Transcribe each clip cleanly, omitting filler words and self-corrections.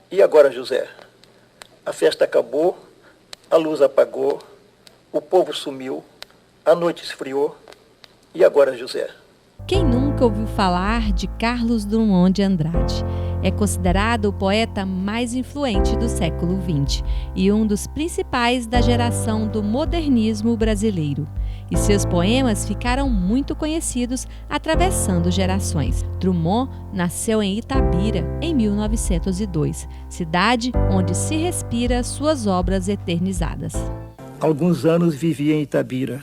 E agora, José? A festa acabou, a luz apagou, o povo sumiu, a noite esfriou. E agora, José? Quem nunca ouviu falar de Carlos Drummond de Andrade? É considerado o poeta mais influente do século XX e um dos principais da geração do modernismo brasileiro. E seus poemas ficaram muito conhecidos, atravessando gerações. Drummond nasceu em Itabira, em 1902, cidade onde se respira suas obras eternizadas. Alguns anos vivi em Itabira.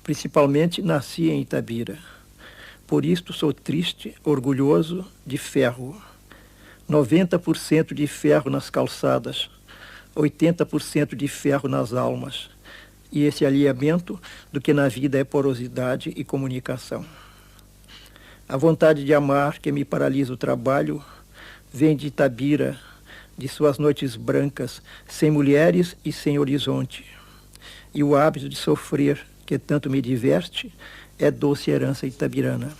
Principalmente nasci em Itabira. Por isto sou triste, orgulhoso, de ferro. 90% de ferro nas calçadas, 80% de ferro nas almas. E esse alinhamento do que na vida é porosidade e comunicação. A vontade de amar que me paralisa o trabalho vem de Itabira, de suas noites brancas, sem mulheres e sem horizonte. E o hábito de sofrer, que tanto me diverte, é doce herança itabirana.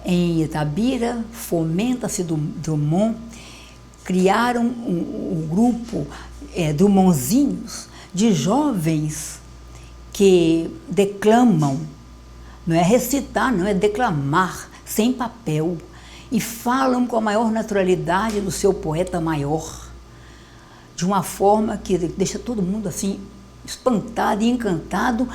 Em Itabira, Fomenta-se Drummond, criaram um grupo Drummondzinhos de jovens que declamam, não é recitar, não é declamar, sem papel, e falam com a maior naturalidade do seu poeta maior, de uma forma que deixa todo mundo assim espantado e encantado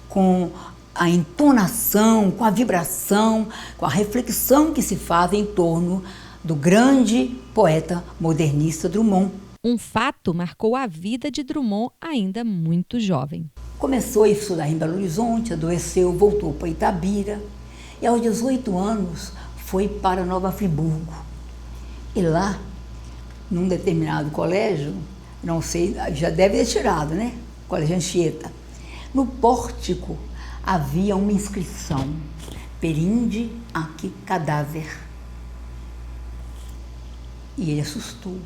com a entonação, com a vibração, com a reflexão que se faz em torno do grande poeta modernista Drummond. Um fato marcou a vida de Drummond ainda muito jovem. Começou a estudar em Belo Horizonte, adoeceu, voltou para Itabira e aos 18 anos foi para Nova Friburgo. E lá, num determinado colégio, não sei, já deve ter tirado, né? Colégio Anchieta. No pórtico havia uma inscrição: Perinde aqui cadáver. E ele assustou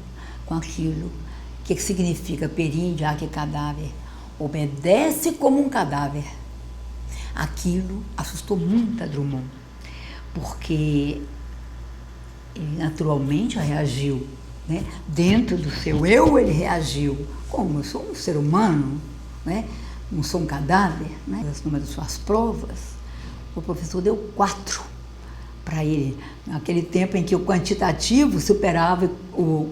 com aquilo. O que significa perinde aqui cadáver? Obedece como um cadáver. Aquilo assustou muito a Drummond, porque ele naturalmente reagiu, né? Dentro do seu eu ele reagiu. Como eu sou um ser humano, né? Não sou um cadáver, né? Numa das suas provas, o professor deu 4 para ele, naquele tempo em que o quantitativo superava o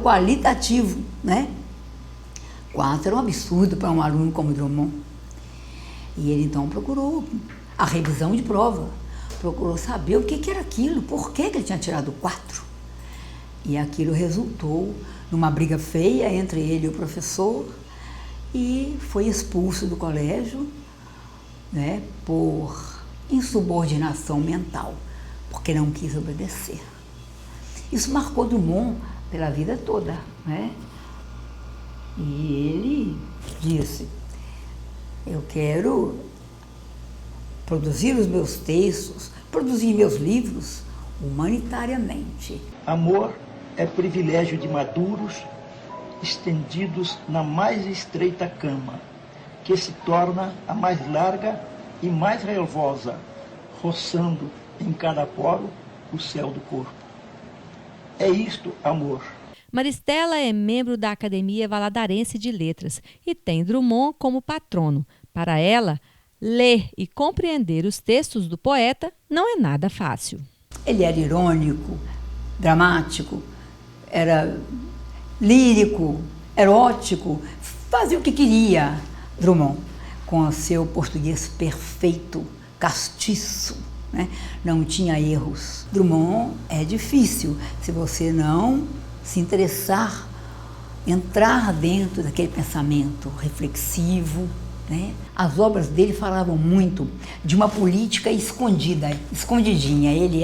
qualitativo, né? 4 era um absurdo para um aluno como Drummond. E ele então procurou a revisão de prova, procurou saber o que era aquilo, por que ele tinha tirado 4. E aquilo resultou numa briga feia entre ele e o professor, e foi expulso do colégio, né, por insubordinação mental, porque não quis obedecer. Isso marcou Drummond pela vida toda, né? E ele disse: eu quero produzir os meus textos, produzir meus livros humanitariamente. Amor é privilégio de maduros, estendidos na mais estreita cama, que se torna a mais larga e mais relvosa, roçando em cada poro o céu do corpo. É isto, amor. Maristela é membro da Academia Valadarense de Letras e tem Drummond como patrono. Para ela, ler e compreender os textos do poeta não é nada fácil. Ele era irônico, dramático, era lírico, erótico, fazia o que queria, Drummond, com o seu português perfeito, castiço, né? Não tinha erros. Drummond é difícil se você não se interessar, entrar dentro daquele pensamento reflexivo, né? As obras dele falavam muito de uma política escondida, escondidinha. Ele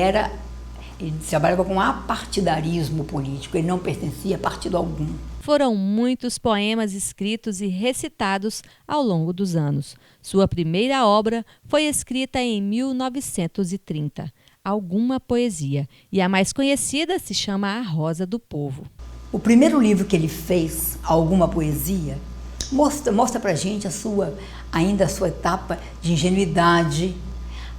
trabalhava com apartidarismo político, ele não pertencia a partido algum. Foram muitos poemas escritos e recitados ao longo dos anos. Sua primeira obra foi escrita em 1930, Alguma Poesia, e a mais conhecida se chama A Rosa do Povo. O primeiro livro que ele fez, Alguma Poesia, mostra pra gente ainda a sua etapa de ingenuidade,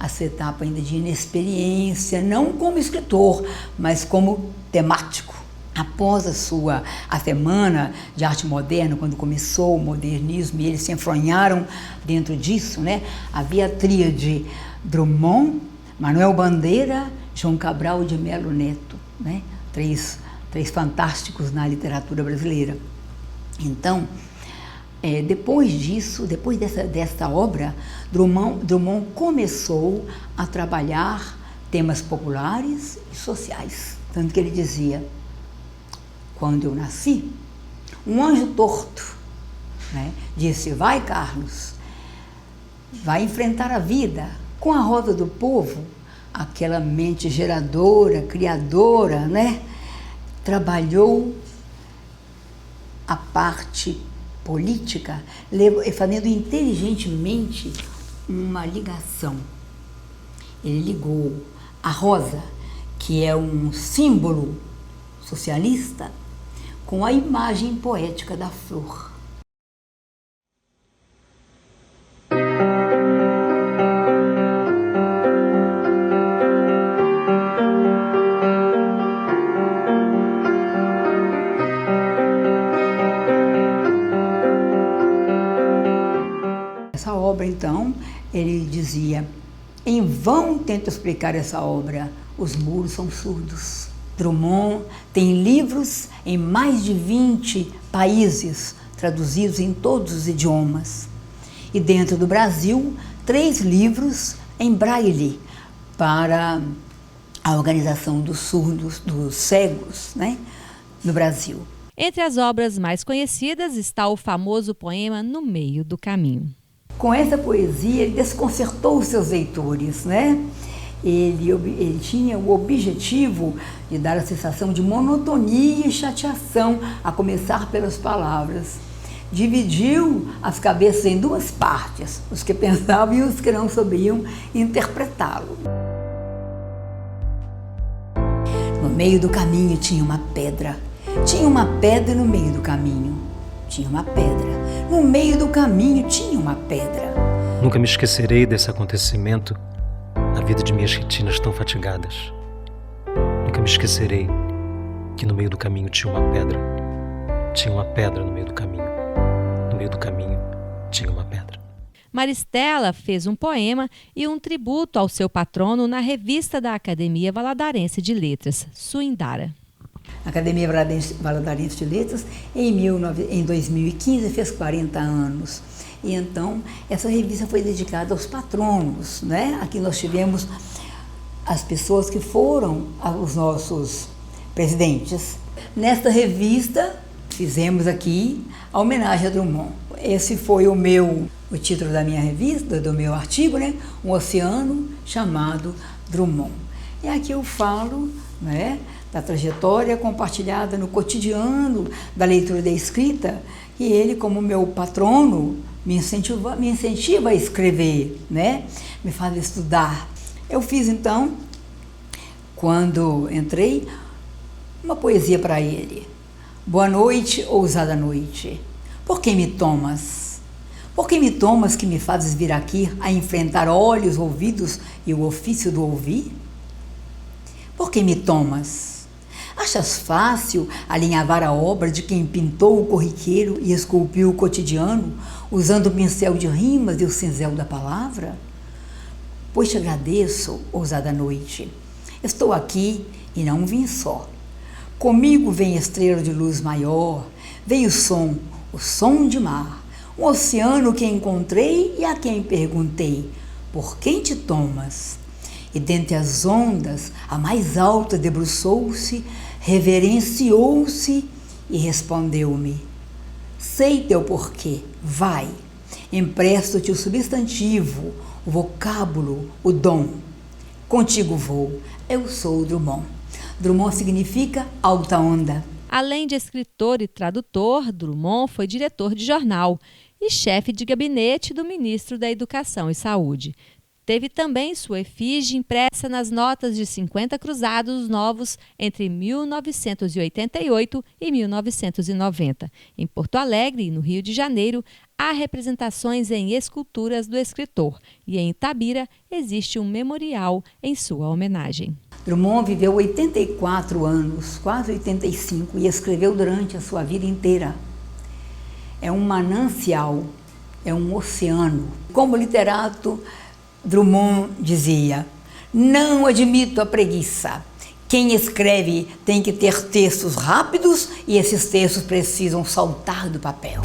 essa etapa ainda de inexperiência, não como escritor, mas como temático. Após a Semana de Arte Moderna, quando começou o modernismo e eles se enfronharam dentro disso, né? Havia a tríade Drummond, Manuel Bandeira, João Cabral de Melo Neto, né? Três fantásticos na literatura brasileira. Então, depois disso, depois dessa obra, Drummond começou a trabalhar temas populares e sociais. Tanto que ele dizia: quando eu nasci, um anjo torto, né, disse: vai, Carlos, vai enfrentar a vida. Com a roda do povo, aquela mente geradora, criadora, né, trabalhou a parte política, fazendo inteligentemente uma ligação. Ele ligou a rosa, que é um símbolo socialista, com a imagem poética da flor. Essa obra, então, ele dizia: em vão tento explicar essa obra, os muros são surdos. Drummond tem livros em mais de 20 países, traduzidos em todos os idiomas. E dentro do Brasil, 3 livros em braille para a Organização dos Surdos, dos Cegos, né, no Brasil. Entre as obras mais conhecidas está o famoso poema No Meio do Caminho. Com essa poesia, ele desconcertou os seus leitores, né? Ele tinha o objetivo de dar a sensação de monotonia e chateação, a começar pelas palavras. Dividiu as cabeças em 2 partes, os que pensavam e os que não sabiam interpretá-lo. No meio do caminho tinha uma pedra. Tinha uma pedra no meio do caminho. Tinha uma pedra. No meio do caminho tinha uma pedra. Nunca me esquecerei desse acontecimento na vida de minhas retinas tão fatigadas. Nunca me esquecerei que no meio do caminho tinha uma pedra. Tinha uma pedra no meio do caminho. No meio do caminho tinha uma pedra. Maristela fez um poema e um tributo ao seu patrono na revista da Academia Valadarense de Letras, Suindara. A Academia Valadarense de Letras, em 2015, fez 40 anos. E então, essa revista foi dedicada aos patronos, né? Aqui nós tivemos as pessoas que foram os nossos presidentes. Nesta revista, fizemos aqui a homenagem a Drummond. Esse foi o título da minha revista, do meu artigo, né? Um oceano chamado Drummond. E aqui eu falo, né, da trajetória compartilhada no cotidiano da leitura e da escrita, e ele, como meu patrono, me incentiva a escrever, né? Me faz estudar. Eu fiz, então, quando entrei, uma poesia para ele. Boa noite, ousada noite. Por que me tomas? Por que me tomas que me fazes vir aqui a enfrentar olhos, ouvidos e o ofício do ouvir? Por que me tomas? Achas fácil alinhavar a obra de quem pintou o corriqueiro e esculpiu o cotidiano, usando o pincel de rimas e o cinzel da palavra? Pois te agradeço, ousada noite. Estou aqui e não vim só. Comigo vem estrela de luz maior, vem o som de mar, um oceano que encontrei e a quem perguntei, por quem te tomas? E dentre as ondas, a mais alta debruçou-se, reverenciou-se e respondeu-me: sei teu porquê, vai, empresto-te o substantivo, o vocábulo, o dom. Contigo vou, eu sou Drummond. Drummond significa alta onda. Além de escritor e tradutor, Drummond foi diretor de jornal e chefe de gabinete do ministro da Educação e Saúde. teve também sua efígie impressa nas notas de 50 cruzados novos entre 1988 e 1990. Em Porto Alegre, no Rio de Janeiro, há representações em esculturas do escritor e em Itabira existe um memorial em sua homenagem. Drummond viveu 84 anos, quase 85, e escreveu durante a sua vida inteira. É um manancial, é um oceano. Como literato, Drummond dizia: não admito a preguiça. Quem escreve tem que ter textos rápidos e esses textos precisam saltar do papel.